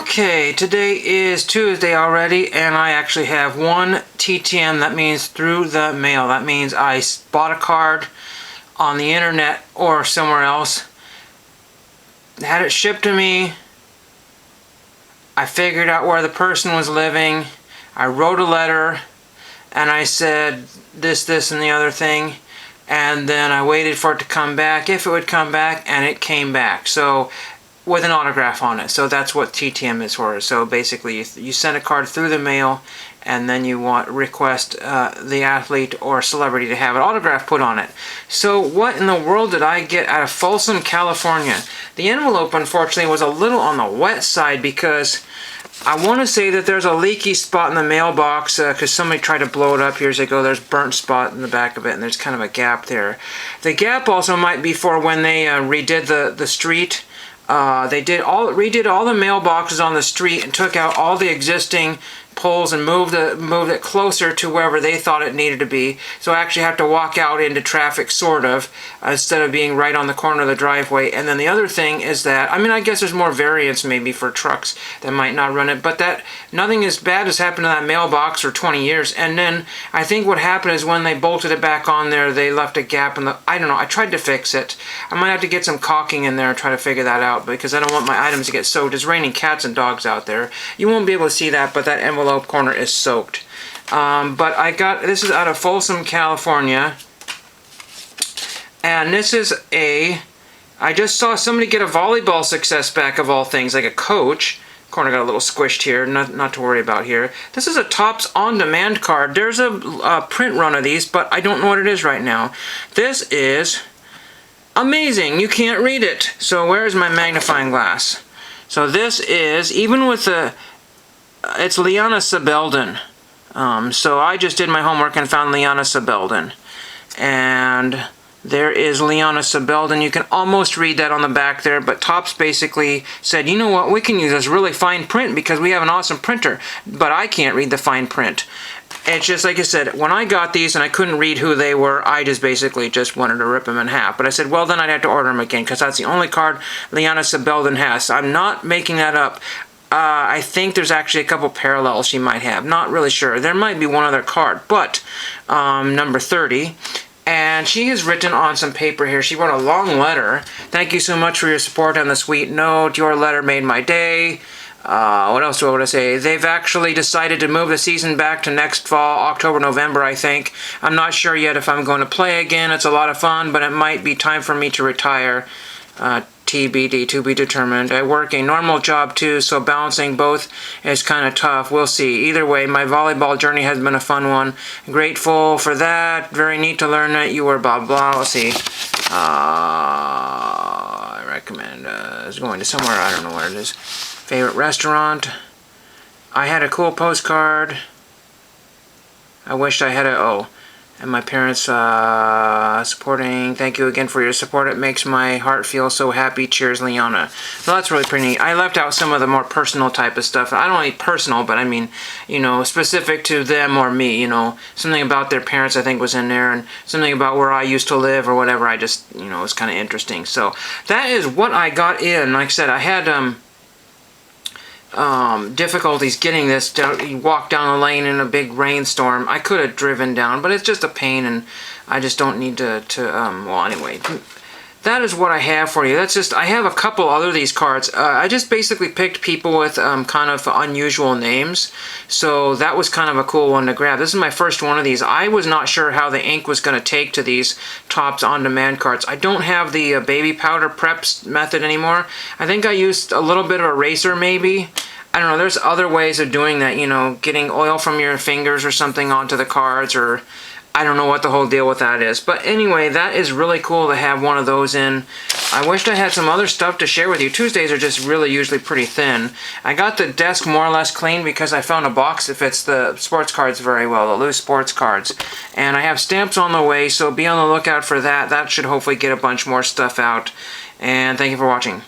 Okay, today is Tuesday already, and I actually have one TTM. That means through the mail. That means I bought a card on the internet or somewhere else, had it shipped to me. I figured out where the person was living. I wrote a letter, and I said this, and the other thing. And then I waited for it to come back, if it would come back, and it came back. So, with an autograph on it. So that's what TTM is for. So basically, you send a card through the mail, and then you request the athlete or celebrity to have an autograph put on it. So what in the world did I get out of Folsom, California? The envelope, unfortunately, was a little on the wet side because I want to say that there's a leaky spot in the mailbox because somebody tried to blow it up years ago. There's a burnt spot in the back of it, and there's kind of a gap there. The gap also might be for when they redid the street. They redid all the mailboxes on the street and took out all the existing poles and moved it closer to wherever they thought it needed to be. So I actually have to walk out into traffic, sort of, instead of being right on the corner of the driveway. And then the other thing is that, I guess there's more variance maybe for trucks that might not run it, but that nothing as bad has happened to that mailbox for 20 years. And then I think what happened is when they bolted it back on there, they left a gap in the, I don't know, I tried to fix it. I might have to get some caulking in there and try to figure that out because I don't want my items to get soaked. It's raining cats and dogs out there. You won't be able to see that, but that envelope corner is soaked. But I got, this is out of Folsom, California, and this is I just saw somebody get a volleyball success back of all things, like a coach. Corner got a little squished here, not to worry about here. This is a Topps on-demand card. There's a print run of these, but I don't know what it is right now. This is amazing. You can't read it. So where's my magnifying glass? So this is, even with the, it's Liana Sabelden. So I just did my homework and found Liana Sabelden. And there is Liana Sabelden. You can almost read that on the back there, but Topps basically said, you know what, we can use this really fine print because we have an awesome printer, but I can't read the fine print. It's just like I said, when I got these and I couldn't read who they were, I just basically just wanted to rip them in half. But I said, well, then I'd have to order them again because that's the only card Liana Sabelden has. I'm not making that up. I think there's actually a couple parallels she might have. Not really sure. There might be one other card, but number 30. And she has written on some paper here. She wrote a long letter. Thank you so much for your support and the sweet note. Your letter made my day. What else do I want to say? They've actually decided to move the season back to next fall, October, November, I think. I'm not sure yet if I'm going to play again. It's a lot of fun, but it might be time for me to retire. TBD, to be determined. I work a normal job too, so balancing both is kind of tough. We'll see. Either way, my volleyball journey has been a fun one. Grateful for that. Very neat to learn that you were blah blah. Let's see. I recommend going to somewhere, I don't know where it is. Favorite restaurant. I had a cool postcard. I wished I had and my parents supporting. Thank you again for your support. It makes my heart feel so happy. Cheers, Liana. So that's really pretty neat. I left out some of the more personal type of stuff. I don't mean personal, but I mean, you know, specific to them or me, you know. Something about their parents I think was in there, and something about where I used to live or whatever. I just, you know, it's kind of interesting. So that is what I got in. Like I said, I had difficulties getting this down. You walk down the lane in a big rainstorm. I could have driven down, but it's just a pain, and I just don't need well, anyway, that is what I have for you. That's just, I have a couple other of these cards. I just basically picked people with kind of unusual names, so that was kind of a cool one to grab. This is my first one of these. I was not sure how the ink was going to take to these Topps on-demand cards. I don't have the baby powder preps method anymore. I think I used a little bit of eraser maybe. I don't know, there's other ways of doing that, you know, getting oil from your fingers or something onto the cards, or I don't know what the whole deal with that is. But anyway, that is really cool to have one of those in. I wished I had some other stuff to share with you. Tuesdays are just really usually pretty thin. I got the desk more or less clean because I found a box that fits the sports cards very well, the loose sports cards. And I have stamps on the way, so be on the lookout for that. That should hopefully get a bunch more stuff out. And thank you for watching.